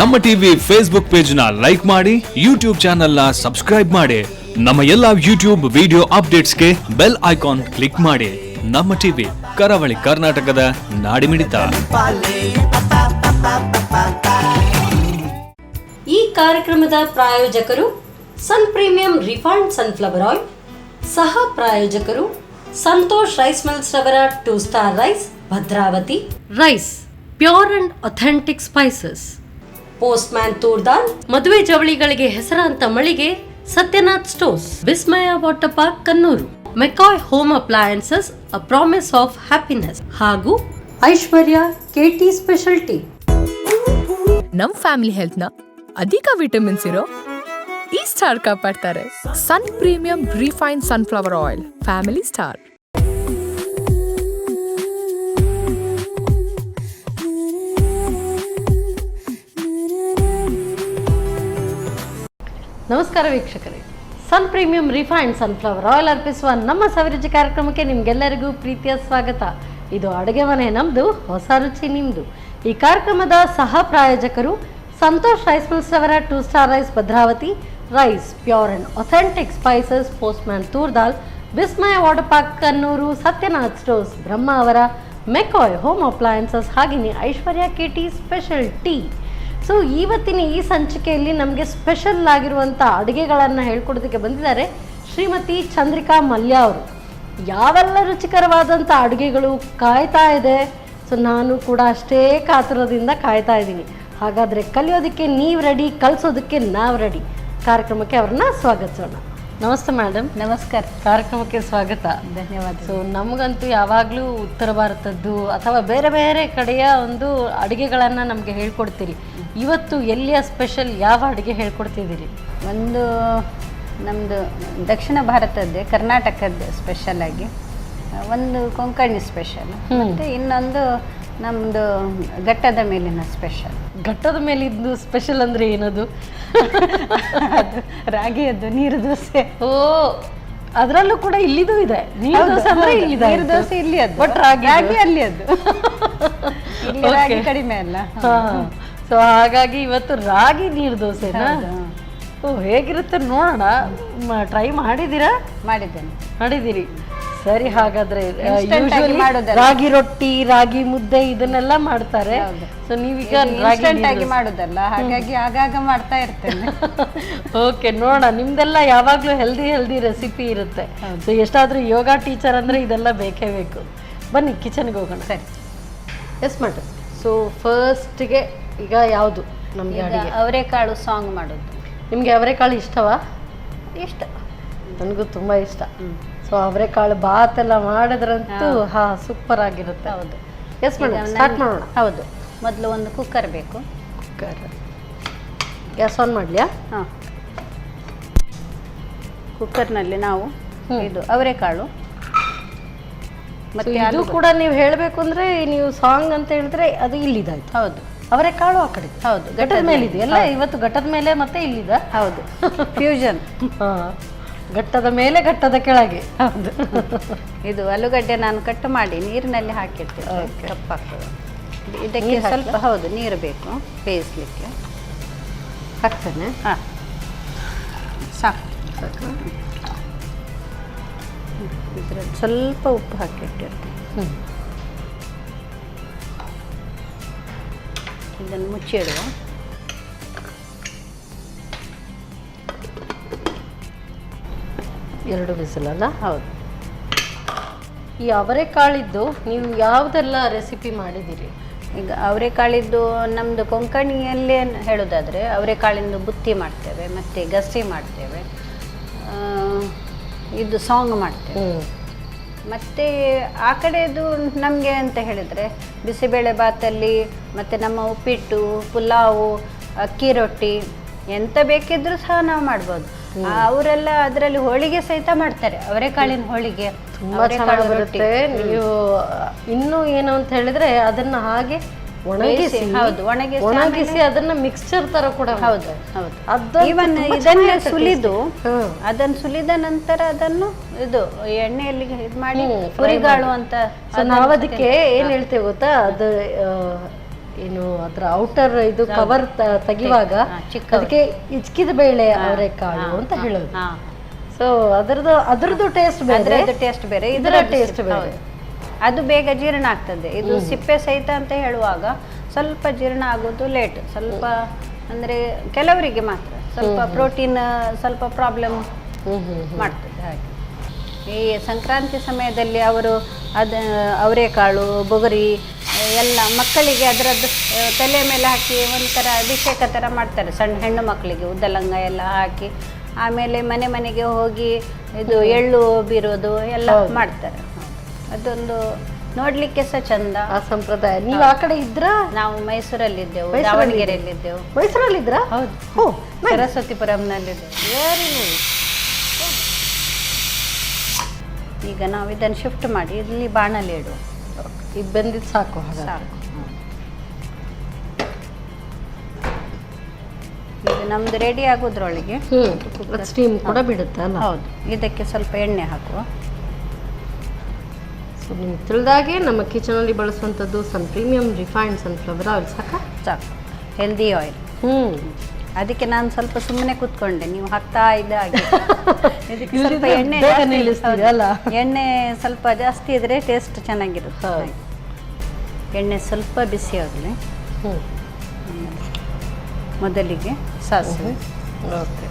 ನಮ್ಮ TV Facebook page ನ like ಮಾಡಿ, ಯೂಟ್ಯೂಬ್ ಚಾನೆಲ್ ನ ಸಬ್ಸ್ಕ್ರೈಬ್ ಮಾಡಿ. ನಮ್ಮ ಎಲ್ಲಾ ಯೂಟ್ಯೂಬ್ ವಿಡಿಯೋ ಅಪ್ಡೇಟ್ಸ್ಗೆ ಬೆಲ್ ಐಕಾನ್ ಕ್ಲಿಕ್ ಮಾಡಿ. ನಮ್ಮ ಟಿವಿ ಕರಾವಳಿ ಕರ್ನಾಟಕದ ನಾಡಿಮಿಡಿತ. ಈ ಕಾರ್ಯಕ್ರಮದ ಪ್ರಾಯೋಜಕರು Sun premium refined sunflower oil, ಸಹ ಪ್ರಾಯೋಜಕರು ಸಂತೋಷ್ ರೈಸ್ ಮಿಲ್ಸ್ ರವರ 2 star rice, Bhadravati rice, pure and authentic spices, postman toor dal, ಮದುವೆ ಜವಳಿಗಳಿಗೆ ಹೆಸರಾಂತ ಮಳಿಗೆ Satyanath stores, Vismaya water park Kannur, McCoy home appliances a promise of happiness ಹಾಗೂ ಐಶ್ವರ್ಯ ಕೆಟಿ ಸ್ಪೆಷಾಲಿಟಿ. ನಮ್ ಫ್ಯಾಮಿಲಿ ಹೆಲ್ತ್ ನ ಅಧಿಕ ವಿಟಮಿನ್ಸ್ ಇರೋ ಈ ಸ್ಟಾರ್ ಕಾಪಾಡ್ತಾರೆ. Sun premium refined sunflower oil, family star. ನಮಸ್ಕಾರ ವೀಕ್ಷಕರೇ, ಸನ್ ಪ್ರೀಮಿಯಂ ರಿಫೈನ್ಡ್ ಸನ್ಫ್ಲವರ್ ಆಯಿಲ್ ಅರ್ಪಿಸುವ ನಮ್ಮ ಸವಿರುಚಿ ಕಾರ್ಯಕ್ರಮಕ್ಕೆ ನಿಮ್ಗೆಲ್ಲರಿಗೂ ಪ್ರೀತಿಯ ಸ್ವಾಗತ. ಇದು ಅಡುಗೆ ಮನೆ ನಮ್ಮದು, ಹೊಸ ರುಚಿ ನಿಮ್ಮದು. ಈ ಕಾರ್ಯಕ್ರಮದ ಸಹ ಪ್ರಾಯೋಜಕರು ಸಂತೋಷ್ ರೈಸ್ ಮಿಲ್ಸ್ ರವರ 2 star rice, Bhadravati rice, pure and authentic spices, postman toor dal, Vismaya water park Kannur, Satyanath stores, Brahmavar McCoy home appliances, ಹಾಗೆಯೇ Aishwarya KT special tea. So ಇವತ್ತಿನ ಈ ಸಂಚಿಕೆಯಲ್ಲಿ ನಮಗೆ ಸ್ಪೆಷಲ್ ಆಗಿರುವಂಥ ಅಡುಗೆಗಳನ್ನು ಹೇಳ್ಕೊಡೋದಕ್ಕೆ ಬಂದಿದ್ದಾರೆ ಶ್ರೀಮತಿ ಚಂದ್ರಿಕಾ ಮಲ್ಯ ಅವರು. ಯಾವೆಲ್ಲ ರುಚಿಕರವಾದಂಥ ಅಡುಗೆಗಳು ಕಾಯ್ತಾ ಇದೆ. ಸೊ ನಾನು ಕೂಡ ಅಷ್ಟೇ ಕಾತುರದಿಂದ ಕಾಯ್ತಾ ಇದ್ದೀನಿ. ಹಾಗಾದರೆ ಕಲಿಯೋದಕ್ಕೆ ನೀವು ರೆಡಿ, ಕಲಿಸೋದಕ್ಕೆ ನಾವು ರೆಡಿ. ಕಾರ್ಯಕ್ರಮಕ್ಕೆ ಅವ್ರನ್ನ ಸ್ವಾಗತಿಸೋಣ. ನಮಸ್ತೆ ಮೇಡಮ್. ನಮಸ್ಕಾರ. ಕಾರ್ಯಕ್ರಮಕ್ಕೆ ಸ್ವಾಗತ. ಧನ್ಯವಾದ. ಸೊ ನಮಗಂತೂ ಯಾವಾಗಲೂ ಉತ್ತರ ಭಾರತದ್ದು ಅಥವಾ ಬೇರೆ ಬೇರೆ ಕಡೆಯ ಒಂದು ಅಡುಗೆಗಳನ್ನು ನಮಗೆ ಹೇಳ್ಕೊಡ್ತೀರಿ. ಇವತ್ತು ಎಲ್ಲಿಯ ಸ್ಪೆಷಲ್ ಯಾವ ಅಡುಗೆ ಹೇಳ್ಕೊಡ್ತಿದ್ದೀರಿ? ಒಂದು ನಮ್ಮದು ದಕ್ಷಿಣ ಭಾರತದ್ದೇ, ಕರ್ನಾಟಕದ ಸ್ಪೆಷಲ್ ಆಗಿ, ಒಂದು ಕೊಂಕಣಿ ಸ್ಪೆಷಲ್, ಮತ್ತು ಇನ್ನೊಂದು ನಮ್ಮದು ಘಟ್ಟದ ಮೇಲಿನ ಸ್ಪೆಷಲ್. ಘಟ್ಟದ ಮೇಲಿದ್ದು ಸ್ಪೆಷಲ್ ಅಂದರೆ ಏನದು? ಅದು ರಾಗಿಯದ್ದು ನೀರು ದೋಸೆ. ಓ, ಅದರಲ್ಲೂ ಕೂಡ ಇಲ್ಲಿದು ಇದೆ. ನೀರು ದೋಸೆ ಅಂದರೆ ಇಲ್ಲಿದೆ. ನೀರು ದೋಸೆ ಇಲ್ಲಿ ಅದು, ಬಟ್ ರಾಗಿ ಅಲ್ಲಿ ಅದು ಇಲ್ಲಿ ರಾಗಿ ಕಡಿಮೆ ಅಲ್ಲ. ಸೊ ಹಾಗಾಗಿ ಇವತ್ತು ರಾಗಿ ನೀರು ದೋಸೆನಾ? ಓ, ಹೇಗಿರುತ್ತೆ ನೋಡೋಣ. ಟ್ರೈ ಮಾಡಿದ್ದೀರಾ? ಮಾಡಿದ್ದೀರಿ. ಸರಿ, ಹಾಗಾದ್ರೆ ರಾಗಿ ರೊಟ್ಟಿ, ರಾಗಿ ಮುದ್ದೆ ಇದನ್ನೆಲ್ಲ ಮಾಡ್ತಾರೆ. ಸೊ ನೀವೀಗ ರಾಗಿ ಮಾಡೋದಲ್ಲ, ಹಾಗಾಗಿ ಆಗಾಗ ಮಾಡ್ತಾ ಇರ್ತೇನೆ. ಓಕೆ, ನೋಡೋಣ. ನಿಮ್ದೆಲ್ಲ ಯಾವಾಗ್ಲೂ ಹೆಲ್ದಿ ರೆಸಿಪಿ ಇರುತ್ತೆ. ಸೊ ಎಷ್ಟಾದ್ರೂ ಯೋಗ ಟೀಚರ್ ಅಂದ್ರೆ ಇದೆಲ್ಲ ಬೇಕೇ ಬೇಕು. ಬನ್ನಿ ಕಿಚನ್ಗೆ ಹೋಗೋಣ. ಸರಿ, ಎಸ್ ಮೇಡಮ್. ಸೊ ಫಸ್ಟ್ಗೆ ಈಗ ಯಾವುದು ನಮ್ಗೆ ಅಡುಗೆ? ಅವರೆಕಾಳು ಸಾಂಗ್ ಮಾಡೋದು. ನಿಮ್ಗೆ ಅವರೆಕಾಳು ಇಷ್ಟವಾ? ಇಷ್ಟ. ನನಗೂ ತುಂಬಾ ಇಷ್ಟ. ಸೊ ಅವರೆಕಾಳು ಬಾತ್ ಎಲ್ಲ ಮಾಡಿದ್ರಂತೂ ಸೂಪರ್ ಆಗಿರುತ್ತೆ. ಹೌದು. ಎಸ್ ಮೇಡಮ್, ಸ್ಟಾರ್ಟ್ ಮಾಡೋಣ. ಹೌದು. ಮೊದಲು ಒಂದು ಕುಕ್ಕರ್ ಬೇಕು. ಕುಕ್ಕರ್ ಗ್ಯಾಸ್ ಆನ್ ಮಾಡಲಿಯಾ? ಹಾಂ. ಕುಕ್ಕರ್ನಲ್ಲಿ ನಾವು ಇದು ಅವರೆಕಾಳು ಮತ್ತೆ ಇದು ಕೂಡ ನೀವು ಹೇಳಬೇಕು ಅಂದರೆ, ನೀವು ಸಾಂಗ್ ಅಂತ ಹೇಳಿದ್ರೆ ಅದು ಇಲ್ಲಿದಾಯ್ತು. ಹೌದು. ಅವರೆಕಾಳು ಆ ಕಡೆ. ಹೌದು, ಘಟ್ಟದ ಮೇಲೆ ಇದೆ ಎಲ್ಲ. ಇವತ್ತು ಘಟ್ಟದ ಮೇಲೆ ಮತ್ತೆ ಇಲ್ಲಿದೆ. ಹೌದು, ಫ್ಯೂಷನ್. ಘಟ್ಟದ ಮೇಲೆ ಘಟ್ಟದ ಕೆಳಗೆ. ಹೌದು. ಇದು ಆಲೂಗಡ್ಡೆ ನಾನು ಕಟ್ ಮಾಡಿ ನೀರಿನಲ್ಲಿ ಹಾಕಿರ್ತೀನಿ. ಕಪ್ಪಾಗ್ತದೆ. ಇದಕ್ಕೆ ಸ್ವಲ್ಪ ಹೌದು ನೀರು ಬೇಕು ಬೇಯಿಸ್ಲಿಕ್ಕೆ. ಹಾಕ್ತೇನೆ. ಹಾಂ, ಸಾಕು. ಇದರಲ್ಲಿ ಸ್ವಲ್ಪ ಉಪ್ಪು ಹಾಕಿಟ್ಟಿರ್ತೀನಿ. ಇದನ್ನು ಮುಚ್ಚಿಡುವ. ಎರಡು ವಿಸಿಲಲ್ಲ? ಹೌದು. ಈ ಅವರೆಕಾಳಿದ್ದು ನೀವು ಯಾವುದೆಲ್ಲ ರೆಸಿಪಿ ಮಾಡಿದ್ದೀರಿ? ಈಗ ಅವರೆಕಾಳಿದ್ದು ನಮ್ಮದು ಕೊಂಕಣಿಯಲ್ಲೇ ಹೇಳೋದಾದರೆ ಅವರೆಕಾಳಿಂದು ಬುತ್ತಿ ಮಾಡ್ತೇವೆ, ಮತ್ತು ಗಸಿ ಮಾಡ್ತೇವೆ, ಇದು ಸಾಂಗ್ ಮಾಡ್ತೇವೆ. ಮತ್ತು ಆ ಕಡೆದು ನಮಗೆ ಅಂತ ಹೇಳಿದರೆ ಬಿಸಿಬೇಳೆ ಬಾತಲ್ಲಿ, ಮತ್ತು ನಮ್ಮ ಉಪ್ಪಿಟ್ಟು, ಪುಲಾವು, ಅಕ್ಕಿ ರೊಟ್ಟಿ ಎಂತ ಬೇಕಿದ್ರೂ ಸಹ ನಾವು ಮಾಡ್ಬೋದು. ಅವರೆಲ್ಲ ಅದರಲ್ಲಿ ಹೋಳಿಗೆ ಸಹಿತ ಮಾಡ್ತಾರೆ, ಅವರೆಕಾಳಿನ ಹೋಳಿಗೆ. ತುಂಬಾ ಚೆನ್ನಾಗಿ ಬರುತ್ತೆ. ನೀವು ಇನ್ನೂ ಏನು ಅಂತ ಹೇಳಿದ್ರೆ ಅದನ್ನ ಹಾಗೆ ಒಣಗಿಸಿ, ಹೌದು, ಒಣಗಿಸಿ ಅದನ್ನ ಮಿಕ್ಸ್ಚರ್ ತರ ಕೂಡ. ಹೌದು ಹೌದು. ಇವನ್ ಇದನ್ನ ಸುಲಿದು, ಅದನ್ನು ಸುಲಿದ ನಂತರ ಅದನ್ನು ಇದು ಎಣ್ಣೆಯಲ್ಲಿ ಇದು ಮಾಡಿ ಹುರಿಗಾಳು ಅಂತ. ನಾವು ಅದಕ್ಕೆ ಏನ್ ಹೇಳ್ತೇವೆ ಗೊತ್ತಾ, ಅದು ಏನು ಅದರ ಔಟರ್ ಇದು ಕವರ್ ತೆಗಿವಾಗ ಅದಕ್ಕೆ ಹಿಚ್ಕಿದ ಬೇಳೆ ಅವರೆಕಾಳು ಅಂತ ಹೇಳೋದು. ಸೊ ಅದರದ್ದು ಟೇಸ್ಟ್ ಬೇರೆ, ಟೇಸ್ಟ್ ಬೇರೆ, ಇದರ ಟೇಸ್ಟ್ ಬೇರೆ. ಅದು ಬೇಗ ಜೀರ್ಣ ಆಗ್ತದೆ. ಇದು ಸಿಪ್ಪೆ ಸಹಿತ ಅಂತ ಹೇಳುವಾಗ ಸ್ವಲ್ಪ ಜೀರ್ಣ ಆಗೋದು ಲೇಟ್, ಸ್ವಲ್ಪ ಅಂದರೆ ಕೆಲವರಿಗೆ ಮಾತ್ರ ಸ್ವಲ್ಪ ಪ್ರೋಟೀನ್ ಸ್ವಲ್ಪ ಪ್ರಾಬ್ಲಮ್ ಮಾಡ್ತದೆ. ಹಾಗೆ ಈ ಸಂಕ್ರಾಂತಿ ಸಮಯದಲ್ಲಿ ಅವರು ಅವರೆಕಾಳು ಬೊಗರಿ ಎಲ್ಲ ಮಕ್ಕಳಿಗೆ ಅದರದ್ದು ತಲೆ ಮೇಲೆ ಹಾಕಿ ಒಂಥರ ಅಭಿಷೇಕ ಥರ ಮಾಡ್ತಾರೆ. ಸಣ್ಣ ಹೆಣ್ಣು ಮಕ್ಕಳಿಗೆ ಉದ್ದಲಂಗ ಎಲ್ಲ ಹಾಕಿ ಆಮೇಲೆ ಮನೆ ಮನೆಗೆ ಹೋಗಿ ಇದು ಎಳ್ಳು ಬೀರೋದು ಎಲ್ಲ ಮಾಡ್ತಾರೆ. ಅದೊಂದು ನೋಡ್ಲಿಕ್ಕೆ ಸಹ ಚಂದ ಆ ಸಂಪ್ರದಾಯ. ನೀವು ಆ ಕಡೆ ಇದ್ರ? ನಾವು ಮೈಸೂರಲ್ಲಿದ್ದೆವು, ದಾವಣಗೆರೆಯಲ್ಲಿದ್ದೆವು. ಮೈಸೂರಲ್ಲಿದ್ರ? ಹೌದು, ಸರಸ್ವತಿಪುರಂನಲ್ಲಿದ್ದೆವು. Very nice. ಈಗ ನಾವು ಇದನ್ನು ಶಿಫ್ಟ್ ಮಾಡಿ ಇಲ್ಲಿ ಬಾಣಲಿ ಇಡುವ. ಈಗ ಬೆಂದಿದ್ದು ಸಾಕು, ಸಾಕು. ಈಗ ನಮ್ದು ರೆಡಿ ಆಗೋದ್ರೊಳಗೆ ಸ್ಟೀಮ್ ಕೂಡ ಬಿಡುತ್ತೆ ಅಲ್ಲ? ಹೌದು. ಇದಕ್ಕೆ ಸ್ವಲ್ಪ ಎಣ್ಣೆ ಹಾಕುವ. ಸೊ ನಿಮ್ಗೆ ತಿಳಿದಾಗೆ ನಮ್ಮ ಕಿಚನಲ್ಲಿ ಬಳಸುವಂಥದ್ದು ಸನ್ ಪ್ರೀಮಿಯಂ ರಿಫೈನ್ಡ್ ಸನ್ಫ್ಲವರ್ ಆಯಿಲ್. ಸಾಕು ಹೆಲ್ದಿ ಆಯಿಲ್. ಅದಕ್ಕೆ ನಾನು ಸ್ವಲ್ಪ ಸುಮ್ಮನೆ ಕೂತ್ಕೊಂಡೆ, ನೀವು ಹಾಕ್ತಾ ಇದ್ದ ಹಾಗೆ. ಇದಕ್ಕೆ ಸ್ವಲ್ಪ ಎಣ್ಣೆ ಅಲ್ಲ, ಎಣ್ಣೆ ಸ್ವಲ್ಪ ಜಾಸ್ತಿ ಇದ್ರೆ ಟೇಸ್ಟ್ ಚೆನ್ನಾಗಿರುತ್ತೆ. ಎಣ್ಣೆ ಸ್ವಲ್ಪ ಬಿಸಿ ಆಗಲಿ. ಮೊದಲಿಗೆ ಸಾಸಿವೆ. ಓಕೆ.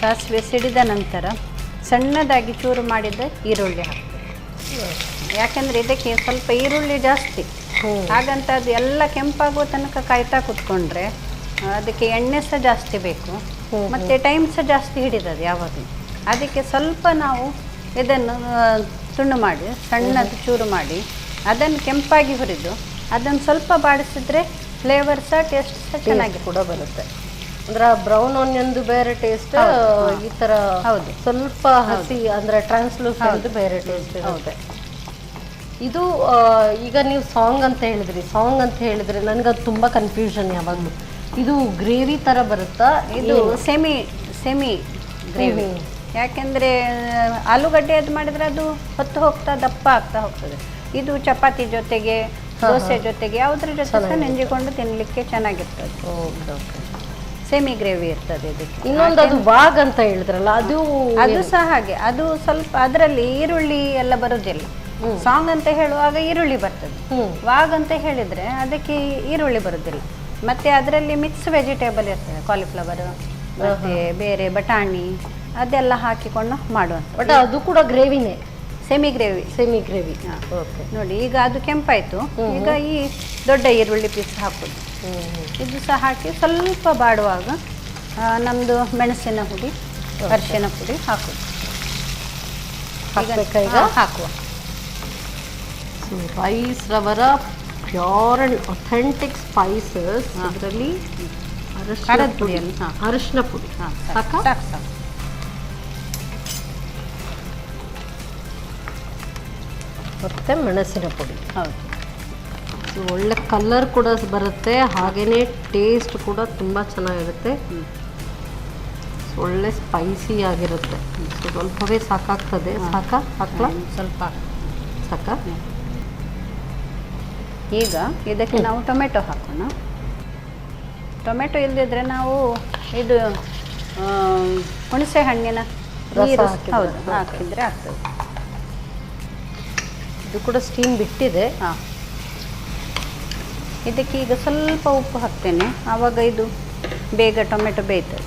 ಸಾಸಿವೆ ಸಿಡಿದ ನಂತರ ಸಣ್ಣದಾಗಿ ಚೂರು ಮಾಡಿದ ಈರುಳ್ಳಿ ಹಾಕ್ತೇವೆ. ಯಾಕೆಂದರೆ ಇದಕ್ಕೆ ಸ್ವಲ್ಪ ಈರುಳ್ಳಿ ಜಾಸ್ತಿ, ಹಾಗಂತ ಅದು ಎಲ್ಲ ಕೆಂಪಾಗುವ ತನಕ ಕಾಯ್ತಾ ಕೂತ್ಕೊಂಡ್ರೆ ಅದಕ್ಕೆ ಎಣ್ಣೆ ಸಹ ಜಾಸ್ತಿ ಬೇಕು ಮತ್ತು ಟೈಮ್ ಸಹ ಜಾಸ್ತಿ ಹಿಡಿತದೆ ಯಾವಾಗಲೂ. ಅದಕ್ಕೆ ಸ್ವಲ್ಪ ನಾವು ಇದನ್ನು ತುಂಡು ಮಾಡಿ ಸಣ್ಣದು ಚೂರು ಮಾಡಿ ಅದನ್ನು ಕೆಂಪಾಗಿ ಹುರಿದು ಅದನ್ನು ಸ್ವಲ್ಪ ಬಾಡಿಸಿದ್ರೆ ಫ್ಲೇವರ್ ಸಹ ಟೇಸ್ಟ್ ಸಹ ಚೆನ್ನಾಗಿ ಕೂಡ ಬರುತ್ತೆ. ಅಂದ್ರೆ ಬ್ರೌನ್ ಆನಿಯನ್ದು ಬೇರೆ ಟೇಸ್ಟ್, ಈ ಥರ ಹೌದು ಸ್ವಲ್ಪ ಹಸಿ ಅಂದರೆ ಟ್ರಾನ್ಸ್ಲೂಸೆಂಟ್ ಬೇರೆ ಟೇಸ್ಟ್ ಇರುತ್ತೆ. ಇದು ಈಗ ನೀವು ಸಾಂಗ್ ಅಂತ ಹೇಳಿದ್ರೆ ನನಗದು ತುಂಬ ಕನ್ಫ್ಯೂಷನ್ ಯಾವಾಗಲೂ. ಇದು ಗ್ರೇವಿ ಥರ ಬರುತ್ತಾ? ಇದು ಸೆಮಿ ಗ್ರೇವಿ. ಯಾಕೆಂದರೆ ಆಲೂಗಡ್ಡೆ ಅದು ಮಾಡಿದರೆ ಅದು ಹೊತ್ತು ಹೋಗ್ತಾ ದಪ್ಪ ಆಗ್ತಾ ಹೋಗ್ತದೆ. ಇದು ಚಪಾತಿ ಜೊತೆಗೆ ದೋಸೆ ಜೊತೆಗೆ ಯಾವುದ್ರ ಜೊತೆ ಸಹ ನೆಂಜಿಕೊಂಡು ತಿನ್ನಲಿಕ್ಕೆ ಚೆನ್ನಾಗಿರ್ತದೆ. Okay okay. ಸೆಮಿ ಗ್ರೇವಿ ಇರ್ತದೆ ಇದಕ್ಕೆ. ಇನ್ನೊಂದು ಅದು ವಾಗ್ ಅಂತ ಹೇಳಿದ್ರಲ್ಲ, ಅದು ಸಹ ಹಾಗೆ. ಅದು ಸ್ವಲ್ಪ ಅದರಲ್ಲಿ ಈರುಳ್ಳಿ ಎಲ್ಲ ಬರೋದಿಲ್ಲ. ಸಾಂಗ್ ಅಂತ ಹೇಳುವಾಗ ಈರುಳ್ಳಿ ಬರ್ತದೆ. ವಾಗ್ ಅಂತ ಹೇಳಿದರೆ ಅದಕ್ಕೆ ಈರುಳ್ಳಿ ಬರೋದಿಲ್ಲ. ಮತ್ತು ಅದರಲ್ಲಿ ಮಿಕ್ಸ್ ವೆಜಿಟೇಬಲ್ ಇರ್ತದೆ, ಕಾಲಿಫ್ಲವರ್ ಮತ್ತು ಬೇರೆ ಬಟಾಣಿ ಅದೆಲ್ಲ ಹಾಕಿಕೊಂಡು ಮಾಡುವಂಥ. ಬಟ್ ಅದು ಕೂಡ ಗ್ರೇವಿನೇ, ಸೆಮಿ ಗ್ರೇವಿ. ಓಕೆ. ನೋಡಿ ಈಗ ಅದು ಕೆಂಪಾಯಿತು. ಈಗ ಈ ದೊಡ್ಡ ಈರುಳ್ಳಿ ಪೀಸ್ ಹಾಕೋದು. ಇದು ಸಹ ಹಾಕಿ ಸ್ವಲ್ಪ ಬಾಡುವಾಗ ನಮ್ಮದು ಮೆಣಸಿನ ಪುಡಿ, ಅರಿಶಿನ ಪುಡಿ ಹಾಕೋದು. ಈಗ ಹಾಕುವ. ರೈಸ್ ರವರ ಪ್ಯೂರ್ ಆ್ಯಂಡ್ ಅಥೆಂಟಿಕ್ ಸ್ಪೈಸಸ್. ಅದರಲ್ಲಿ ಅರಿಶಿನ ಪುಡಿ ಸಾಕು. ಮತ್ತು ಮೆಣಸಿನ ಪುಡಿ. ಹೌದು. ಸೊ ಒಳ್ಳೆ ಕಲರ್ ಕೂಡ ಬರುತ್ತೆ, ಹಾಗೆಯೇ ಟೇಸ್ಟ್ ಕೂಡ ತುಂಬ ಚೆನ್ನಾಗಿರುತ್ತೆ. ಒಳ್ಳೆ ಸ್ಪೈಸಿ ಆಗಿರುತ್ತೆ. ಸೊ ಸ್ವಲ್ಪವೇ ಸಾಕಾಗ್ತದೆ. ಹಾಕ್ಲಾ? ಸ್ವಲ್ಪ ಸಾಕಾ? ಈಗ ಇದಕ್ಕೆ ನಾವು ಟೊಮೆಟೊ ಹಾಕೋಣ. ಟೊಮೆಟೊ ಇಲ್ಲದಿದ್ರೆ ನಾವು ಇದು ಹುಣಸೆ ಹಣ್ಣಿನ ನೀರು ಹಾಕಿದರೆ ಆಗ್ತದೆ. ಇದು ಕೂಡ ಸ್ಟೀಮ್ ಬಿಟ್ಟಿದೆ. ಹಾಂ. ಇದಕ್ಕೆ ಈಗ ಸ್ವಲ್ಪ ಉಪ್ಪು ಹಾಕ್ತೇನೆ, ಆವಾಗ ಇದು ಬೇಗ ಟೊಮೆಟೊ ಬೇಯ್ತದೆ.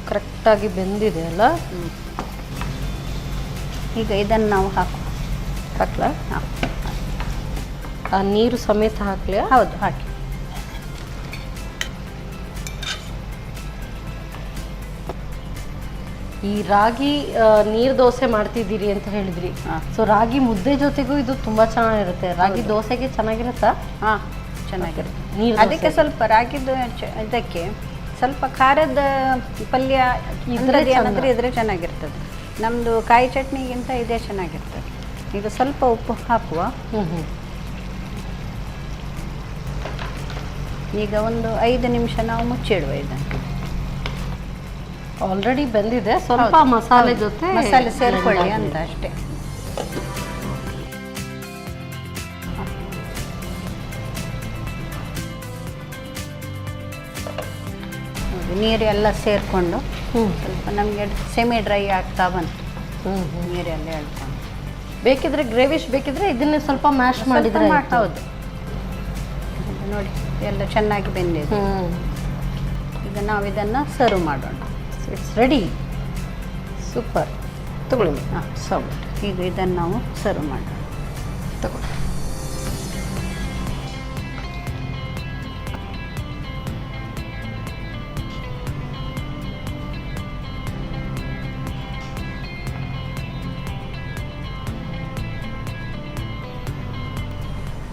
ಕರೆಕ್ಟಾಗಿ ಬೆಂದಿದೆ ಅಲ್ಲ? ಈಗ ಇದನ್ನು ನಾವು ಹಾಕ್ಲಾ? ಹಾಂ. ಆ ನೀರು ಸಮೇತ ಹಾಕ್ಲಿ? ಹೌದು, ಹಾಕಿ. ಈ ರಾಗಿ ನೀರು ದೋಸೆ ಮಾಡ್ತಿದ್ದೀರಿ ಅಂತ ಹೇಳಿದ್ರಿ. ಸೊ ರಾಗಿ ಮುದ್ದೆ ಜೊತೆಗೂ ಇದು ತುಂಬ ಚೆನ್ನಾಗಿರುತ್ತೆ. ರಾಗಿ ದೋಸೆಗೆ ಚೆನ್ನಾಗಿರುತ್ತಾ? ಹಾಂ, ಚೆನ್ನಾಗಿರುತ್ತೆ. ಅದಕ್ಕೆ ಸ್ವಲ್ಪ ರಾಗಿದು ಇದಕ್ಕೆ ಸ್ವಲ್ಪ ಖಾರದ ಪಲ್ಯ ಏನಾದರೂ ಇದ್ರೆ ಚೆನ್ನಾಗಿರ್ತದೆ. ನಮ್ಮದು ಕಾಯಿ ಚಟ್ನಿಗಿಂತ ಇದೇ ಚೆನ್ನಾಗಿರ್ತದೆ. ಈಗ ಸ್ವಲ್ಪ ಉಪ್ಪು ಹಾಕುವ. ಈಗ ಒಂದು 5 ನಿಮಿಷ ನಾವು ಮುಚ್ಚಿಡುವ ಇದನ್ನು. ಆಲ್ರೆಡಿ ಬೆಂದಿದೆ, ಸ್ವಲ್ಪ ಮಸಾಲೆ ಜೊತೆ ಮಸಾಲೆ ಸೇರಿಕೊಳ್ಳಿ ಅಂತ ಅಷ್ಟೇ. ನೀರೆಲ್ಲ ಸೇರಿಕೊಂಡು ಸ್ವಲ್ಪ ನಮಗೆ ಸೆಮಿ ಡ್ರೈ ಆಗ್ತಾ ಬಂತು. ನೀರೆಲ್ಲ ಎಳ್ಕೊಂಡು ಬೇಕಿದ್ರೆ ಗ್ರೇವಿಶ್ ಬೇಕಿದ್ರೆ ಇದನ್ನೇ ಸ್ವಲ್ಪ ಮ್ಯಾಶ್ ಮಾಡಿದ್ರೆ ಹೌದು. ನೋಡಿ ಎಲ್ಲ ಚೆನ್ನಾಗಿ ಬೆಂದಿದೆ. ಈಗ ನಾವು ಇದನ್ನು ಸರ್ವ್ ಮಾಡೋಣ. It's ready. ಸೂಪರ್. ತಗೊಳ್ಳಿ. ಸೌಂಡ್. ಈಗ ಇದನ್ನು ನಾವು ಸರ್ವ್ ಮಾಡೋಣ. ತಗೊಳ್ಳಿ.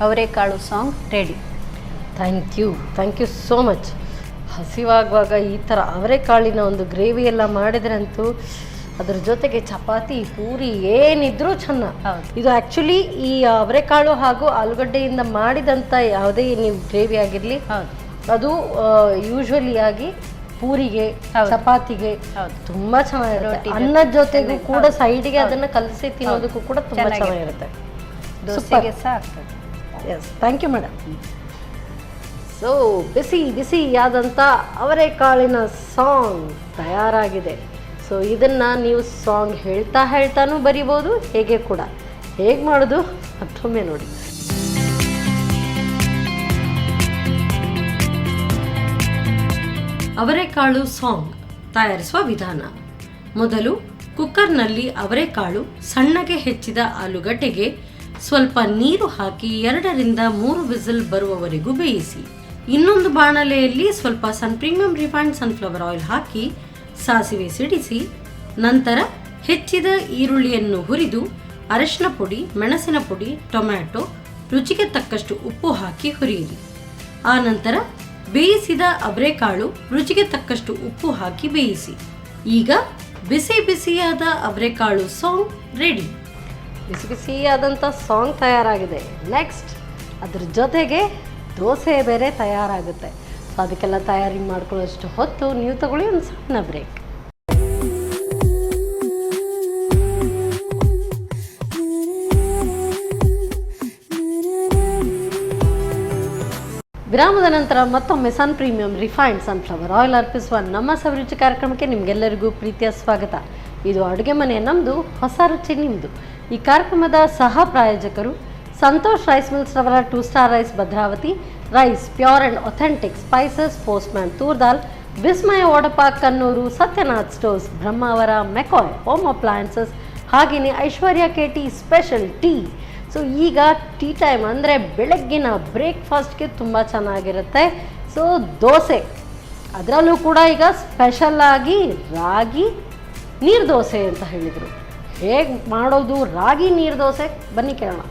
ಅವರೆಕಾಳು ಸಾಂಗ್ ready. Thank you so much. ಹಸಿವಾಗುವಾಗ ಈ ಥರ ಅವರೆಕಾಳಿನ ಒಂದು ಗ್ರೇವಿ ಎಲ್ಲ ಮಾಡಿದ್ರಂತೂ ಅದ್ರ ಜೊತೆಗೆ ಚಪಾತಿ ಪೂರಿ ಏನಿದ್ರೂ ಚೆನ್ನ. ಇದು ಆ್ಯಕ್ಚುಲಿ ಈ ಅವರೆಕಾಳು ಹಾಗೂ ಆಲೂಗಡ್ಡೆಯಿಂದ ಮಾಡಿದಂಥ ಯಾವುದೇ ನೀವು ಗ್ರೇವಿ ಆಗಿರಲಿ ಅದು ಯೂಶ್ವಲಿ ಆಗಿ ಪೂರಿಗೆ ಚಪಾತಿಗೆ ತುಂಬ ಚೆನ್ನಾಗಿರುತ್ತೆ. ಅನ್ನದ ಜೊತೆಗೂ ಕೂಡ ಸೈಡಿಗೆ ಅದನ್ನು ಕಲಸಿ ತಿನ್ನೋದಕ್ಕೂ ಕೂಡ ತುಂಬ ಚೆನ್ನಾಗಿರುತ್ತೆ. ದೋಸೆಗೆ ಸಹ ಆಗ್ತದೆ. Yes, thank you madam. So ಬಿಸಿಯಾದಂಥ ಅವರೆಕಾಳಿನ ಸಾಂಗ್ ತಯಾರಾಗಿದೆ. ಸೊ ಇದನ್ನು ನೀವು ಸಾಂಗ್ ಹೇಳ್ತಾನೂ ಬರಿಬೋದು, ಹೇಗೆ ಕೂಡ. ಹೇಗೆ ಮಾಡೋದು ಮತ್ತೊಮ್ಮೆ ನೋಡಿ. ಅವರೆಕಾಳು ಸಾಂಗ್ ತಯಾರಿಸುವ ವಿಧಾನ. ಮೊದಲು ಕುಕ್ಕರ್ನಲ್ಲಿ ಅವರೆಕಾಳು, ಸಣ್ಣಗೆ ಹೆಚ್ಚಿದ ಆಲೂಗಡ್ಡೆಗೆ ಸ್ವಲ್ಪ ನೀರು ಹಾಕಿ 2 ರಿಂದ 3 ವಿಸಿಲ್ ಬರುವವರೆಗೂ ಬೇಯಿಸಿ. ಇನ್ನೊಂದು ಬಾಣಲೆಯಲ್ಲಿ ಸ್ವಲ್ಪ ಪ್ರೀಮಿಯಂ ರಿಫೈನ್ಡ್ ಸನ್ಫ್ಲವರ್ ಆಯಿಲ್ ಹಾಕಿ ಸಾಸಿವೆ ಸಿಡಿಸಿ, ನಂತರ ಹೆಚ್ಚಿದ ಈರುಳ್ಳಿಯನ್ನು ಹುರಿದು ಅರಿಶಿನ ಪುಡಿ, ಮೆಣಸಿನ ಪುಡಿ, ಟೊಮ್ಯಾಟೊ, ರುಚಿಗೆ ತಕ್ಕಷ್ಟು ಉಪ್ಪು ಹಾಕಿ ಹುರಿಯಿರಿ. ಆ ನಂತರ ಬೇಯಿಸಿದ ಅವರೆಕಾಳು, ರುಚಿಗೆ ತಕ್ಕಷ್ಟು ಉಪ್ಪು ಹಾಕಿ ಬೇಯಿಸಿ. ಈಗ ಬಿಸಿಯಾದ ಅವರೆಕಾಳು ಸಾಂಗ್ ರೆಡಿ. ಬಿಸಿಯಾದಂಥ ಸಾಂಗ್ ತಯಾರಾಗಿದೆ. ನೆಕ್ಸ್ಟ್ ಅದ್ರ ಜೊತೆಗೆ ದೋಸೆ ಬೇರೆ ತಯಾರಾಗುತ್ತೆ. ಸೊ ಅದಕ್ಕೆಲ್ಲ ತಯಾರಿ ಮಾಡ್ಕೊಳ್ಳೋಷ್ಟು ಹೊತ್ತು ನೀವು ತಗೊಳ್ಳಿ ಒಂದು ಸಣ್ಣ ಬ್ರೇಕ್. ವಿರಾಮದ ನಂತರ ಮತ್ತೊಮ್ಮೆ ಪ್ರೀಮಿಯಂ ರಿಫೈನ್ಡ್ ಸನ್ಫ್ಲವರ್ ಆಯಿಲ್ ಅರ್ಪಿಸುವ ನಮ್ಮ ಸವಿರುಚಿ ಕಾರ್ಯಕ್ರಮಕ್ಕೆ ನಿಮಗೆಲ್ಲರಿಗೂ ಪ್ರೀತಿಯ ಸ್ವಾಗತ. ಇದು ಅಡುಗೆ ಮನೆ ನಮ್ಮದು, ಹೊಸ ರುಚಿ ನಿಮ್ಮದು. ಈ ಕಾರ್ಯಕ್ರಮದ ಸಹ ಪ್ರಾಯೋಜಕರು ಸಂತೋಷ್ ರೈಸ್ ಮಿಲ್ಸ್ ರವರ 2 star rice Bhadravati, rice pure and authentic, spices postman toor dal, Vismaya water park Kannur, Satyanath stores Brahmavar, McCoy home appliances, ಹಾಗೆಯೇ Aishwarya KT special tea. So ಈಗ ಟೀ ಟೈಮ್ ಅಂದರೆ ಬೆಳಗ್ಗಿನ ಬ್ರೇಕ್ಫಾಸ್ಟ್ಗೆ ತುಂಬ ಚೆನ್ನಾಗಿರುತ್ತೆ. ಸೊ ದೋಸೆ, ಅದರಲ್ಲೂ ಕೂಡ ಈಗ ಸ್ಪೆಷಲ್ಲಾಗಿ ರಾಗಿ ನೀರು ದೋಸೆ ಅಂತ ಹೇಳಿದರು. ಹೇಗೆ ಮಾಡೋದು ರಾಗಿ ನೀರು ದೋಸೆ ಬನ್ನಿ ಕೇಳೋಣ.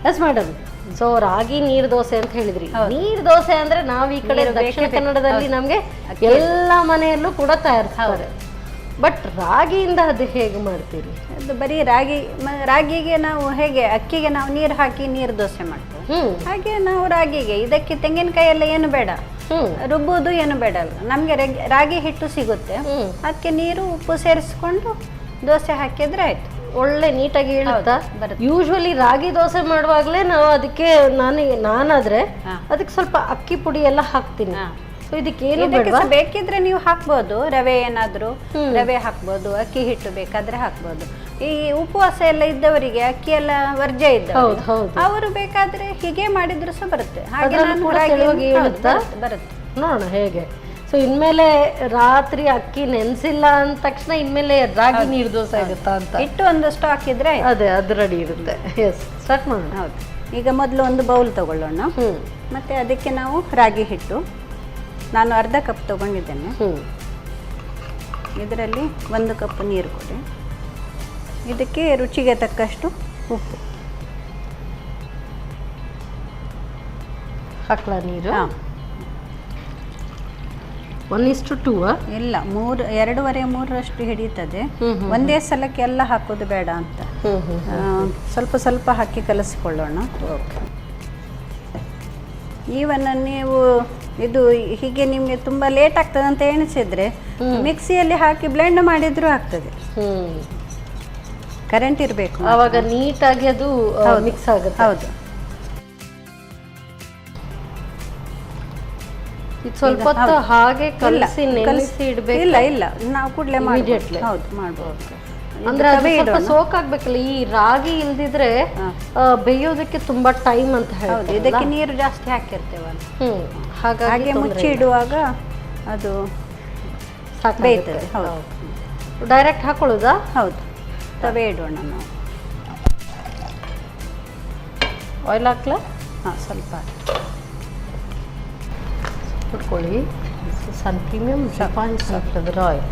ಎಸ್ ಮೇಡಮ್, ಸೊ ರಾಗಿ ನೀರು ದೋಸೆ ಅಂತ ಹೇಳಿದ್ರಿ. ನೀರು ದೋಸೆ ಅಂದರೆ ನಾವು ಈ ಕಡೆ ದಕ್ಷಿಣ ಕನ್ನಡದಲ್ಲಿ ನಮಗೆ ಎಲ್ಲ ಮನೆಯಲ್ಲೂ ಕೂಡ ತಯಾರಿಸ್ತಾರೆ. ಬಟ್ ರಾಗಿಯಿಂದ ಅದು ಹೇಗೆ ಮಾಡ್ತೀರಿ? ಅದು ಬರೀ ರಾಗಿಗೆ ನಾವು ಹೇಗೆ ಅಕ್ಕಿಗೆ ನಾವು ನೀರು ಹಾಕಿ ನೀರು ದೋಸೆ ಮಾಡ್ತೇವೆ, ಹಾಗೆ ನಾವು ರಾಗಿಗೆ ಇದಕ್ಕೆ ತೆಂಗಿನಕಾಯಿ ಎಲ್ಲ ಏನು ಬೇಡ, ರುಬ್ಬೋದು ಏನು ಬೇಡ. ನಮಗೆ ರಾಗಿ ಹಿಟ್ಟು ಸಿಗುತ್ತೆ, ಅದಕ್ಕೆ ನೀರು ಉಪ್ಪು ಸೇರಿಸ್ಕೊಂಡು ದೋಸೆ ಹಾಕಿದ್ರೆ ಆಯ್ತು. ಒಳ್ಳೆ ನೀಟಾಗಿ ಹೇಳುತ್ತಾ. ಯೂಶ್ವಲಿ ರಾಗಿ ದೋಸೆ ಮಾಡುವಾಗಲೇ ನಾವು ಅದಕ್ಕೆ ನಾನಾದ್ರೆ ಅದಕ್ಕೆ ಸ್ವಲ್ಪ ಅಕ್ಕಿ ಪುಡಿ ಎಲ್ಲ ಹಾಕ್ತೀನಿ. ಸೊ ಇದಕ್ಕೇನು ಬೇಕಿದ್ರೆ ನೀವು ಹಾಕ್ಬೋದು, ರವೆ ಏನಾದ್ರು ರವೆ ಹಾಕ್ಬೋದು, ಅಕ್ಕಿ ಹಿಟ್ಟು ಬೇಕಾದ್ರೆ ಹಾಕ್ಬೋದು. ಈ ಉಪವಾಸ ಎಲ್ಲ ಇದ್ದವರಿಗೆ ಅಕ್ಕಿ ಎಲ್ಲ ವರ್ಜ್ಯ ಇದ್ದವರು ಅವರು ಬೇಕಾದ್ರೆ ಹೀಗೆ ಮಾಡಿದ್ರು ಸಹ ಬರುತ್ತೆ. ಹಾಗೆ ಬರುತ್ತೆ, ನೋಡೋಣ ಹೇಗೆ. ಸೊ ಇನ್ಮೇಲೆ ರಾತ್ರಿ ಅಕ್ಕಿ ನೆನೆಸಿಲ್ಲ ಅಂದ ತಕ್ಷಣ ಇನ್ಮೇಲೆ ರಾಗಿ ನೀರು ದೋಸೆ ಆಗುತ್ತಾ ಅಂತ ಹಿಟ್ಟು ಒಂದಷ್ಟು ಹಾಕಿದ್ರೆ ಅದೇ ಅದು ರೆಡಿ ಇರುತ್ತೆ. ಎಸ್, ಸ್ಟಾರ್ಟ್ ಮಾಡೋಣ. ಹೌದು. ಈಗ ಮೊದಲು ಒಂದು ಬೌಲ್ ತಗೊಳ್ಳೋಣ. ಮತ್ತೆ ಅದಕ್ಕೆ ನಾವು ರಾಗಿ ಹಿಟ್ಟು ನಾನು ಅರ್ಧ ಕಪ್ ತಗೊಂಡಿದ್ದೇನೆ. ಇದರಲ್ಲಿ 1 ಕಪ್ ನೀರು ಕೊಡಿ. ಇದಕ್ಕೆ ರುಚಿಗೆ ತಕ್ಕಷ್ಟು ಉಪ್ಪು ಹಾಕ್ಲಾ ನೀರು? 1:2 ಇಲ್ಲ, 2.5-3 ಹಿಡಿಯುತ್ತದೆ. ಒಂದೇ ಸಲಕ್ಕೆ ಎಲ್ಲ ಹಾಕೋದು ಬೇಡ ಅಂತ ಸ್ವಲ್ಪ ಸ್ವಲ್ಪ ಹಾಕಿ ಕಲಿಸ್ಕೊಳ್ಳೋಣ. ಈವನ್ನ ನೀವು ಇದು ಹೀಗೆ ನಿಮಗೆ ತುಂಬ ಲೇಟ್ ಆಗ್ತದೆ ಅಂತ ಎಣಿಸಿದ್ರೆ ಮಿಕ್ಸಿಯಲ್ಲಿ ಹಾಕಿ ಬ್ಲೆಂಡ್ ಮಾಡಿದ್ರೂ ಆಗ್ತದೆ. ಕರೆಂಟ್ ಇರಬೇಕು, ಆವಾಗ ನೀಟಾಗಿ ಅದು ಮಿಕ್ಸ್ ಆಗುತ್ತೆ. ಹೌದು. ಇದು ಸ್ವಲ್ಪ ಹೊತ್ತು ಹಾಗೆ ಕಲಸಿ ನೆನೆಸಿ ಇಡಬೇಕು. ಇಲ್ಲ ನಾವು ಕೂಡಲೇ Immediately. ಹೌದು ಮಾಡ್ಬೋದು. ಅಂದ್ರೆ ಅದು ಸ್ವಲ್ಪ ಸೋಕ್ ಆಗ್ಬೇಕಲ್ಲ. ಈ ರಾಗಿ ಇಲ್ದಿದ್ರೆ ಬೇಯೋದಕ್ಕೆ ತುಂಬಾ ಟೈಮ್ ಅಂತ ಹೌದು, ಹೇಳ್ತಾರೆ. ಇದಕ್ಕೆ ನೀರು ಜಾಸ್ತಿ ಹಾಕಿರ್ತೇವಲ್ಲ, ಹಾಗೆ ಮುಚ್ಚಿ ಇಡುವಾಗ ಅದು ಬೇಯ್ತದೆ. ಹೌದು, ಡೈರೆಕ್ಟ್ ಹಾಕೊಳ್ಳೋದಾ? ಹೌದು, ತವೆ ಇಡೋಣ ನಾವು. ಆಯಿಲ್ ಹಾಕ್ಲಾ? ಹಾಂ, ಸ್ವಲ್ಪ ಇಟ್ಕೊಳ್ಳಿ. Sun premium refined sunflower oil.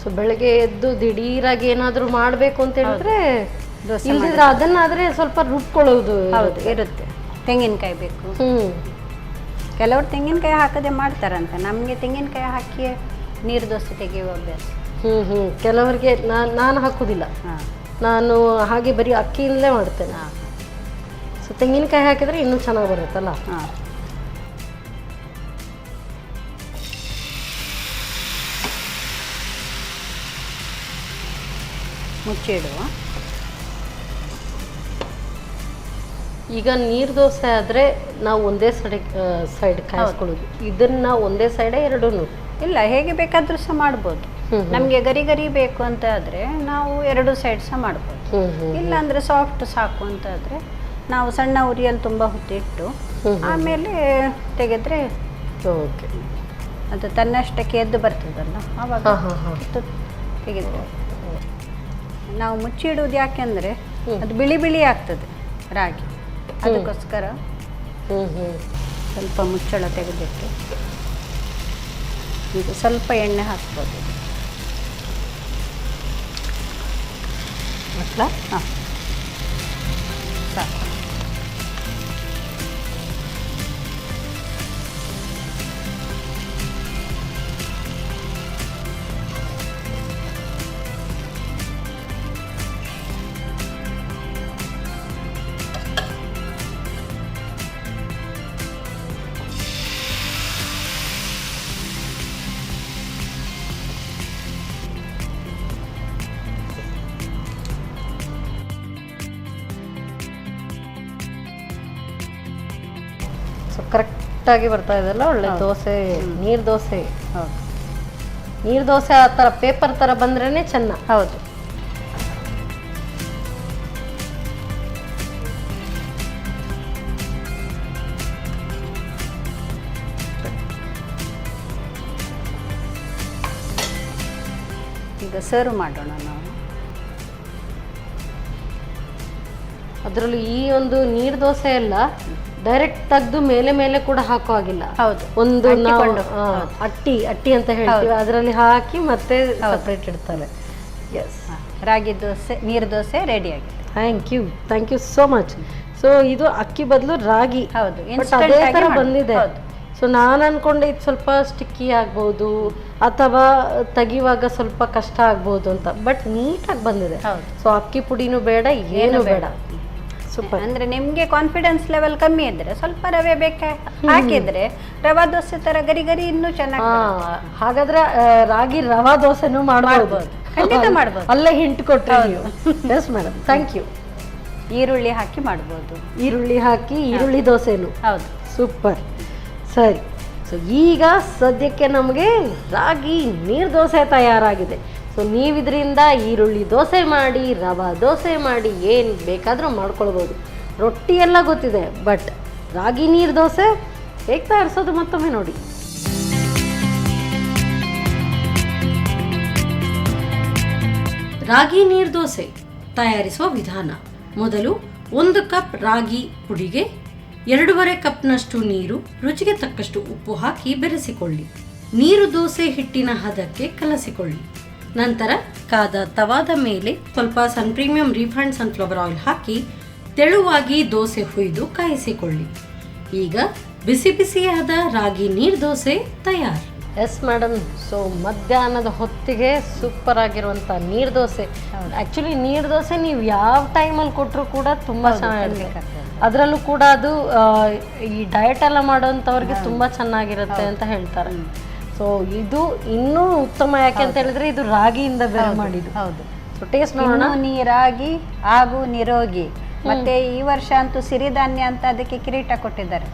So ಬೆಳಗ್ಗೆ ಎದ್ದು ದಿಢೀರಾಗಿ ಏನಾದರೂ ಮಾಡಬೇಕು ಅಂತ ಹೇಳಿದ್ರೆ ಇಲ್ದಿದ್ರೆ ಅದನ್ನಾದ್ರೆ ಸ್ವಲ್ಪ ರುಬ್ಕೊಳ್ಳೋದು. ಹೌದು, ಇರುತ್ತೆ. ತೆಂಗಿನಕಾಯಿ ಬೇಕು. ಕೆಲವರು ತೆಂಗಿನಕಾಯಿ ಹಾಕದೆ ಮಾಡ್ತಾರಂತೆ. ನಮಗೆ ತೆಂಗಿನಕಾಯಿ ಹಾಕಿ ನೀರು ದೋಸೆ ತೆಗೆಯುವ ಅಭ್ಯಾಸ. ಕೆಲವರಿಗೆ ನಾನು ಹಾಕೋದಿಲ್ಲ. ನಾನು ಹಾಗೆ ಬರೀ ಅಕ್ಕಿಯಿಂದಲೇ ಮಾಡ್ತೇನೆ. ಸೊ ತೆಂಗಿನಕಾಯಿ ಹಾಕಿದ್ರೆ ಇನ್ನೂ ಚೆನ್ನಾಗಿ ಬರುತ್ತಲ್ಲ. ಮುಚ್ಚಿಡುವ. ಈಗ ನೀರು ದೋಸೆ ಆದರೆ ನಾವು ಒಂದೇ ಸೈಡ್ ಕಾಯಿಸ್ಕೊಳ್ಳೋದು. ಇದನ್ನ ಒಂದೇ ಸೈಡೇ ಎರಡೂ? ಇಲ್ಲ, ಹೇಗೆ ಬೇಕಾದರೂ ಸಹ ಮಾಡ್ಬೋದು. ನಮಗೆ ಗರಿ ಗರಿ ಬೇಕು ಅಂತ ಆದರೆ ನಾವು ಎರಡು ಸೈಡ್ ಸಹ ಮಾಡ್ಬೋದು. ಇಲ್ಲ ಅಂದರೆ ಸಾಫ್ಟ್ ಸಾಕು ಅಂತ ಆದರೆ ನಾವು ಸಣ್ಣ ಉರಿಯಲ್ಲಿ ತುಂಬ ಹೊತ್ತಿಟ್ಟು ಆಮೇಲೆ ತೆಗೆದ್ರೆ ಓಕೆ. ಅದು ತನ್ನಷ್ಟಕ್ಕೆ ಎದ್ದು ಬರ್ತದಲ್ಲ, ಆವಾಗ ತೆಗೆದ್ರೆ. ನಾವು ಮುಚ್ಚಿಡುವುದು ಯಾಕೆಂದರೆ ಅದು ಬಿಳಿ ಬಿಳಿ ಆಗ್ತದೆ ರಾಗಿ, ಅದಕ್ಕೋಸ್ಕರ ಸ್ವಲ್ಪ ಮುಚ್ಚಳ ತೆಗೆದಿಟ್ಟು ಈಗ ಸ್ವಲ್ಪ ಎಣ್ಣೆ ಹಾಕ್ಬೋದು. ಹಾಂ, ಸಾಕು. ಕರೆಕ್ಟಾಗಿ ಬರ್ತಾ ಇದೆಲ್ಲ, ಒಳ್ಳೆ ದೋಸೆ. ನೀರು ದೋಸೆ. ಹೌದು, ನೀರು ದೋಸೆ ಆ ಥರ ಪೇಪರ್ ಥರ ಬಂದ್ರೇ ಚೆನ್ನ. ಹೌದು. ಈಗ ಸರ್ವ್ ಮಾಡೋಣ ನಾವು. ಅದರಲ್ಲೂ ಈ ಒಂದು ನೀರು ದೋಸೆ ಎಲ್ಲ ಡೈರೆಕ್ಟ್ ತೆಗೆದು ಮೇಲೆ ಮೇಲೆ ಕೂಡ ಹಾಕೋ ಆಗಿಲ್ಲ. ಹೌದು, ಒಂದು ಅಟ್ಟಿ ಅಂತ ಹೇಳ್ತೀವಿ, ಅದರಲ್ಲಿ ಹಾಕಿ ಮತ್ತೆ ಸಪ್ರೇಟ್ ಇಡ್ತಾರೆ. ಎಸ್, ರಾಗಿ ದೋಸೆ, ನೀರು ದೋಸೆ ರೆಡಿ ಆಗಿದೆ. Thank you so much. So ಇದು ಅಕ್ಕಿ ಬದಲು ರಾಗಿ. ಹೌದು, ಅದೇ ಥರ ಬಂದಿದೆ. ಸೊ ನಾನು ಅನ್ಕೊಂಡೆ ಇದು ಸ್ವಲ್ಪ ಸ್ಟಿಕ್ಕಿ ಆಗ್ಬೋದು ಅಥವಾ ತೆಗಿವಾಗ ಸ್ವಲ್ಪ ಕಷ್ಟ ಆಗ್ಬೋದು ಅಂತ, ಬಟ್ ನೀಟಾಗಿ ಬಂದಿದೆ. ಸೊ ಅಕ್ಕಿ ಪುಡಿನೂ ಬೇಡ, ಏನು ಬೇಡ. ಸೂಪರ್. ಅಂದ್ರೆ ನಿಮ್ಗೆ ಕಾನ್ಫಿಡೆನ್ಸ್ ಲೆವೆಲ್ ಕಮ್ಮಿ ಇದ್ರೆ ಸ್ವಲ್ಪ ರವೆ ಬೇಕಾ ಹಾಕಿದ್ರೆ ರವಾ ದೋಸೆ ತರ ಗರಿ ಗರಿ ಇನ್ನೂ ಚೆನ್ನಾಗಿ. ಹಾಗಾದ್ರೆ ರಾಗಿ ರವಾ ದೋಸೆನೂ ಮಾಡಬಹುದು. ಖಂಡಿತ ಮಾಡ್ಬೋದು. ಅಲ್ಲೇ ಹಿಂಟ್ ಕೊಟ್ರಿ ನೀವು. Yes madam, thank you. ಈರುಳ್ಳಿ ಹಾಕಿ ಮಾಡ್ಬೋದು. ಈರುಳ್ಳಿ ಹಾಕಿ ಈರುಳ್ಳಿ ದೋಸೆನು. ಹೌದು, ಸೂಪರ್. ಸರಿ, ಸೊ ಈಗ ಸದ್ಯಕ್ಕೆ ನಮಗೆ ರಾಗಿ ನೀರು ದೋಸೆ ತಯಾರಾಗಿದೆ. ಸೊ ನೀವಿದ್ರಿಂದ ಈರುಳ್ಳಿ ದೋಸೆ ಮಾಡಿ, ರವಾ ದೋಸೆ ಮಾಡಿ, ಏನು ಬೇಕಾದರೂ ಮಾಡ್ಕೊಳ್ಬೋದು. ರೊಟ್ಟಿ ಎಲ್ಲ ಗೊತ್ತಿದೆ, ಬಟ್ ರಾಗಿ ನೀರು ದೋಸೆ ಹೇಗೆ ತಯಾರಿಸೋದು ಮತ್ತೊಮ್ಮೆ ನೋಡಿ. ರಾಗಿ ನೀರು ದೋಸೆ ತಯಾರಿಸುವ ವಿಧಾನ. ಮೊದಲು 1 ಕಪ್ ರಾಗಿ ಪುಡಿಗೆ 2.5 ಕಪ್ನಷ್ಟು ನೀರು, ರುಚಿಗೆ ತಕ್ಕಷ್ಟು ಉಪ್ಪು ಹಾಕಿ ಬೆರೆಸಿಕೊಳ್ಳಿ. ನೀರು ದೋಸೆ ಹಿಟ್ಟಿನ ಹದಕ್ಕೆ ಕಲಸಿಕೊಳ್ಳಿ. ನಂತರ ಕಾದ ತವಾದ ಮೇಲೆ ಸ್ವಲ್ಪ ಸನ್ ಪ್ರೀಮಿಯಂ ರಿಫೈನ್ಡ್ ಸನ್ಫ್ಲವರ್ ಆಯಿಲ್ ಹಾಕಿ ತೆಳುವಾಗಿ ದೋಸೆ ಹುಯ್ದು ಕಾಯಿಸಿಕೊಳ್ಳಿ. ಈಗ ಬಿಸಿ ಬಿಸಿಯಾದ ರಾಗಿ ನೀರು ದೋಸೆ ತಯಾರು. Yes madam. ಸೊ ಮಧ್ಯಾಹ್ನದ ಹೊತ್ತಿಗೆ ಸೂಪರ್ ಆಗಿರುವಂಥ ನೀರು ದೋಸೆ. ಆ್ಯಕ್ಚುಲಿ ನೀರು ದೋಸೆ ನೀವು ಯಾವ ಟೈಮಲ್ಲಿ ಕೊಟ್ಟರು ಕೂಡ ತುಂಬ ಚೆನ್ನಾಗಿರುತ್ತೆ. ಅದರಲ್ಲೂ ಕೂಡ ಅದು ಈ ಡಯಟ್ ಎಲ್ಲ ಮಾಡೋವಂಥವ್ರಿಗೆ ತುಂಬ ಚೆನ್ನಾಗಿರುತ್ತೆ ಅಂತ ಹೇಳ್ತಾರೆ. ಸೊ ಇದು ಇನ್ನೂ ಉತ್ತಮ, ಯಾಕೆ ಅಂತ ಹೇಳಿದ್ರೆ ಇದು ರಾಗಿಯಿಂದ ಬೇರೆ ಮಾಡಿದ್ದು. ಹೌದು. ಸೊ ಟೇಸ್ಟ್ ನೋಡೋಣ. ನೀರಾಗಿ ಹಾಗೂ ನಿರೋಗಿ. ಮತ್ತೆ ಈ ವರ್ಷ ಅಂತೂ ಸಿರಿಧಾನ್ಯ ಅಂತ ಅದಕ್ಕೆ ಕಿರೀಟ ಕೊಟ್ಟಿದ್ದಾರೆ.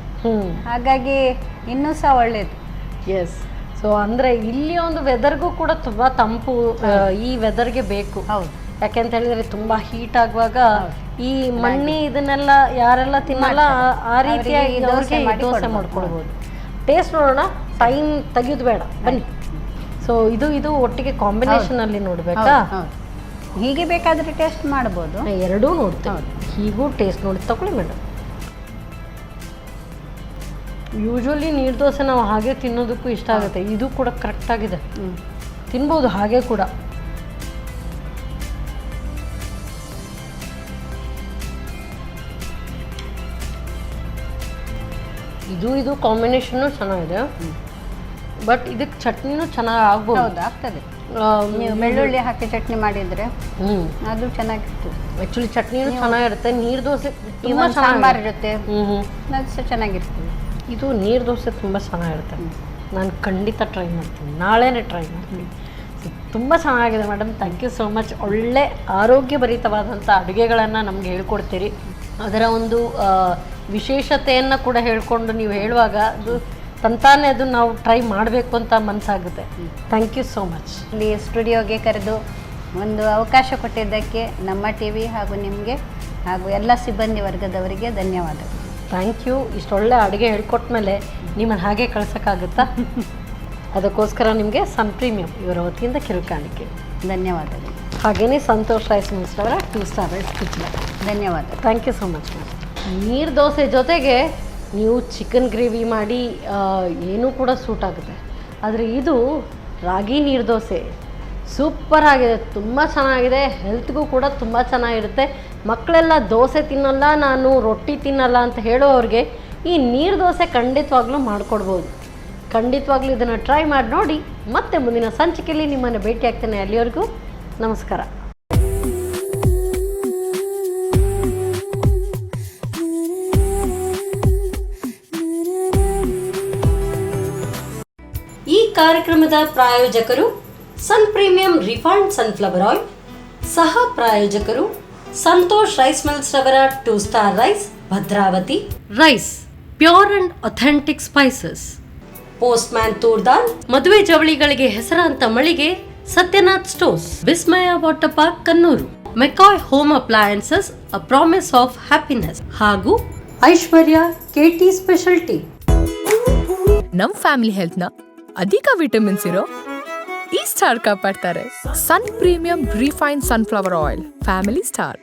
ಹಾಗಾಗಿ ಇನ್ನೂ ಸಹ ಒಳ್ಳೇದು. ಎಸ್. ಸೊ ಅಂದರೆ ಇಲ್ಲಿ ಒಂದು ವೆದರ್ಗೂ ಕೂಡ ತುಂಬ ತಂಪು ಈ ವೆದರ್ಗೆ ಬೇಕು. ಹೌದು. ಯಾಕೆ ಅಂತ ಹೇಳಿದ್ರೆ ತುಂಬ ಹೀಟ್ ಆಗುವಾಗ ಈ ಮಣ್ಣಿ ಇದನ್ನೆಲ್ಲ ಯಾರೆಲ್ಲ ತಿನ್ನಲ್ಲ ಆ ರೀತಿಯಾಗಿ ದೋಸೆ ಮಾಡ್ಕೊಳ್ಬೋದು. ಟೇಸ್ಟ್ ನೋಡೋಣ, ಟೈಮ್ ತೆಗೆಯೋದು ಬೇಡ, ಬನ್ನಿ. ಸೊ ಇದು ಒಟ್ಟಿಗೆ ಕಾಂಬಿನೇಷನ್ ಅಲ್ಲಿ ನೋಡ್ಬೇಕಾ? ಹೀಗೆ ಬೇಕಾದ್ರೆ ಟೇಸ್ಟ್ ಮಾಡ್ಬೋದು. ಎರಡೂ ನೋಡ್ತೇವೆ. ಹೀಗೂ ಟೇಸ್ಟ್ ನೋಡಿ ತಗೊಳ್ಳಿ ಮೇಡಮ್. ಯೂಶ್ವಲಿ ನೀರು ದೋಸೆ ನಾವು ಹಾಗೆ ತಿನ್ನೋದಕ್ಕೂ ಇಷ್ಟ ಆಗುತ್ತೆ. ಇದು ಕೂಡ ಕರೆಕ್ಟ್ ಆಗಿದೆ, ತಿನ್ಬೋದು ಹಾಗೆ ಕೂಡ. ಇದು ಕಾಂಬಿನೇಷನ್ನು ಚೆನ್ನಾಗಿದೆ, ಬಟ್ ಇದಕ್ಕೆ ಚಟ್ನಿನೂ ಚೆನ್ನಾಗಿ ಆಗ್ಬೋದು. ಆಗ್ತದೆ. ನೀವು ಬೆಳ್ಳುಳ್ಳಿ ಹಾಕಿ ಚಟ್ನಿ ಮಾಡಿದ್ರೆ ಅದು ಚೆನ್ನಾಗಿರ್ತದೆ. ಆ್ಯಕ್ಚುಲಿ ಚಟ್ನಿನೂ ಚೆನ್ನಾಗಿರುತ್ತೆ. ನೀರು ದೋಸೆ ತುಂಬ ಸಾಂಬಾರು ಇರುತ್ತೆ, ಅದು ಸಹ ಚೆನ್ನಾಗಿರ್ತದೆ. ಇದು ನೀರು ದೋಸೆ ತುಂಬ ಚೆನ್ನಾಗಿರುತ್ತೆ. ನಾನು ಖಂಡಿತ ಟ್ರೈ ಮಾಡ್ತೀನಿ, ನಾಳೆನೇ ಟ್ರೈ ಮಾಡ್ತೀನಿ. ತುಂಬ ಚೆನ್ನಾಗಿದೆ madam. Thank you so much. ಒಳ್ಳೆ ಆರೋಗ್ಯಭರಿತವಾದಂಥ ಅಡುಗೆಗಳನ್ನು ನಮ್ಗೆ ಹೇಳ್ಕೊಡ್ತೀರಿ. ಅದರ ಒಂದು ವಿಶೇಷತೆಯನ್ನು ಕೂಡ ಹೇಳ್ಕೊಂಡು ನೀವು ಹೇಳುವಾಗ ಅದು ತಂತಾನೆ ಅದು ನಾವು ಟ್ರೈ ಮಾಡಬೇಕು ಅಂತ ಮನಸ್ಸಾಗುತ್ತೆ. Thank you so much. ಇಲ್ಲಿ ಸ್ಟುಡಿಯೋಗೆ ಕರೆದು ಒಂದು ಅವಕಾಶ ಕೊಟ್ಟಿದ್ದಕ್ಕೆ ನಮ್ಮ ಟಿವಿ ಹಾಗೂ ನಿಮಗೆ ಹಾಗೂ ಎಲ್ಲ ಸಿಬ್ಬಂದಿ ವರ್ಗದವರಿಗೆ ಧನ್ಯವಾದಗಳು. Thank you. ಇಷ್ಟೊಳ್ಳೆ ಅಡುಗೆ ಹೇಳ್ಕೊಟ್ಟ ಮೇಲೆ ನಿಮ್ಮನ್ನು ಹಾಗೆ ಕಳ್ಸೋಕ್ಕಾಗುತ್ತಾ? ಅದಕ್ಕೋಸ್ಕರ ನಿಮಗೆ ಸನ್ ಪ್ರೀಮಿಯಂ ಇವರ ವತಿಯಿಂದ ಕಿರುಕಾಣಿಕೆ ಧನ್ಯವಾದಗಳು. ಹಾಗೆಯೇ ಸಂತೋಷ್ ರೈಸ್ ಮಿಲ್ಸ್ ಅವರ 2 ಸ್ಟಾರ್ ರೈಸ್ ಕಿಚನ್. ಧನ್ಯವಾದ. Thank you so much ma'am. ನೀರು ದೋಸೆ ಜೊತೆಗೆ ನೀವು ಚಿಕನ್ ಗ್ರೇವಿ ಮಾಡಿ ಏನೂ ಕೂಡ ಸೂಟ್ ಆಗುತ್ತೆ. ಆದರೆ ಇದು ರಾಗಿ ನೀರು ದೋಸೆ ಸೂಪರ್ ಆಗಿದೆ, ತುಂಬ ಚೆನ್ನಾಗಿದೆ. ಹೆಲ್ತ್ಗೂ ಕೂಡ ತುಂಬ ಚೆನ್ನಾಗಿರುತ್ತೆ. ಮಕ್ಕಳೆಲ್ಲ ದೋಸೆ ತಿನ್ನಲ್ಲ, ನಾನು ರೊಟ್ಟಿ ತಿನ್ನಲ್ಲ ಅಂತ ಹೇಳೋವ್ರಿಗೆ ಈ ನೀರು ದೋಸೆ ಖಂಡಿತವಾಗ್ಲೂ ಮಾಡಿಕೊಡ್ಬೋದು. ಖಂಡಿತವಾಗ್ಲೂ ಇದನ್ನು ಟ್ರೈ ಮಾಡಿ ನೋಡಿ. ಮತ್ತೆ ಮುಂದಿನ ಸಂಚಿಕೆಯಲ್ಲಿ ನಿಮ್ಮನ್ನು ಭೇಟಿ ಆಗ್ತೇನೆ. ಅಲ್ಲಿವರೆಗೂ ನಮಸ್ಕಾರ. ಈ ಕಾರ್ಯಕ್ರಮದ ಪ್ರಾಯೋಜಕರು Sun premium refined sunflower oil. ಸಹ ಪ್ರಾಯೋಜಕರು ಸಂತೋಷ್ ರೈಸ್ ಮಿಲ್ಸ್ ರವರ 2 star rice, Bhadravati. Rice pure and authentic spices. Postman toor dal. ಮದುವೆ ಜವಳಿಗಳಿಗೆ ಹೆಸರಾಂತ ಮಳಿಗೆ Satyanath stores. Vismaya water park, Kannur. McCoy home appliances, a promise of happiness. ಹಾಗೂ ಐಶ್ವರ್ಯ ಕೆಟಿ ಸ್ಪೆಷಾಲಿಟಿ. ನಮ್ ಫ್ಯಾಮಿಲಿ ಹೆಲ್ತ್ ನ ಅಧಿಕ ವಿಟಮಿನ್ಸ್ ಇರೋ ಈ ಸ್ಟಾರ್ ಕಾಪಾಡ್ತಾರೆ. Sun premium refined sunflower oil, family star.